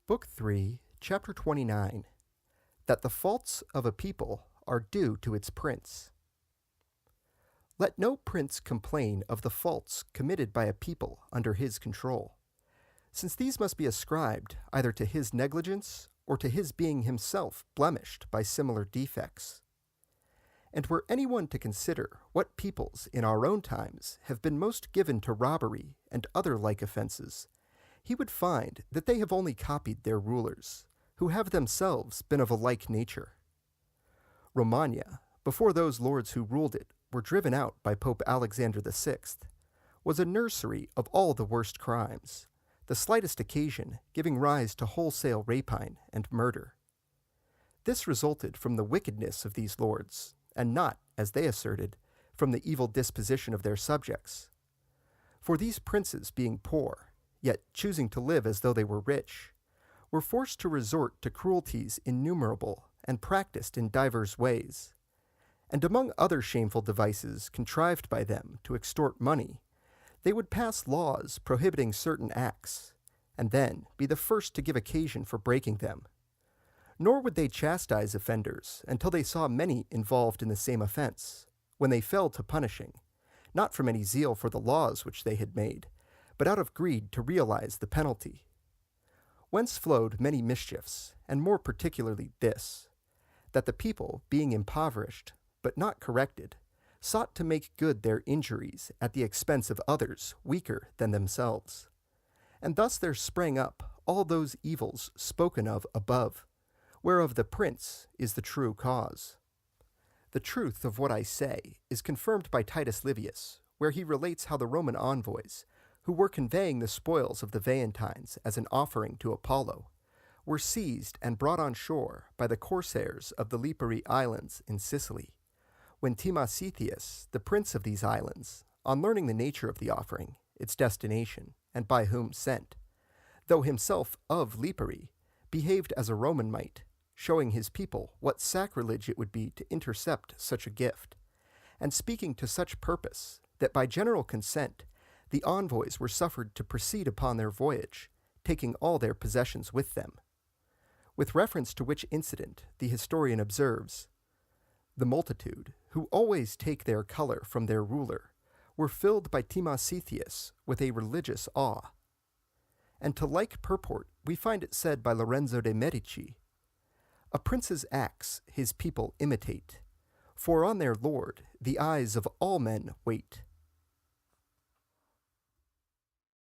Book 3, Chapter 29, That the faults of a people are due to its prince. Let no prince complain of the faults committed by a people under his control, since these must be ascribed either to his negligence or to his being himself blemished by similar defects. And were anyone to consider what peoples in our own times have been most given to robbery and other like offenses, he would find that they have only copied their rulers, who have themselves been of a like nature. Romagna, before those lords who ruled it were driven out by Pope Alexander VI, was a nursery of all the worst crimes, the slightest occasion giving rise to wholesale rapine and murder. This resulted from the wickedness of these lords, and not, as they asserted, from the evil disposition of their subjects. For these princes being poor, yet choosing to live as though they were rich, were forced to resort to cruelties innumerable and practiced in divers ways. And among other shameful devices contrived by them to extort money, they would pass laws prohibiting certain acts, and then be the first to give occasion for breaking them. Nor would they chastise offenders until they saw many involved in the same offense, when they fell to punishing, not from any zeal for the laws which they had made, but out of greed to realize the penalty. Whence flowed many mischiefs, and more particularly this, that the people, being impoverished, but not corrected, sought to make good their injuries at the expense of others weaker than themselves. And thus there sprang up all those evils spoken of above, whereof the prince is the true cause. The truth of what I say is confirmed by Titus Livius, where he relates how the Roman envoys, who were conveying the spoils of the Veientines as an offering to Apollo, were seized and brought on shore by the corsairs of the Lipari Islands in Sicily, when Timasitheus, the prince of these islands, on learning the nature of the offering, its destination, and by whom sent, though himself of Lipari, behaved as a Roman might, showing his people what sacrilege it would be to intercept such a gift, and speaking to such purpose that by general consent the envoys were suffered to proceed upon their voyage, taking all their possessions with them. With reference to which incident the historian observes, "The multitude, who always take their color from their ruler, were filled by Timasitheus with a religious awe." And to like purport we find it said by Lorenzo de' Medici, "A prince's acts his people imitate, for on their lord the eyes of all men wait.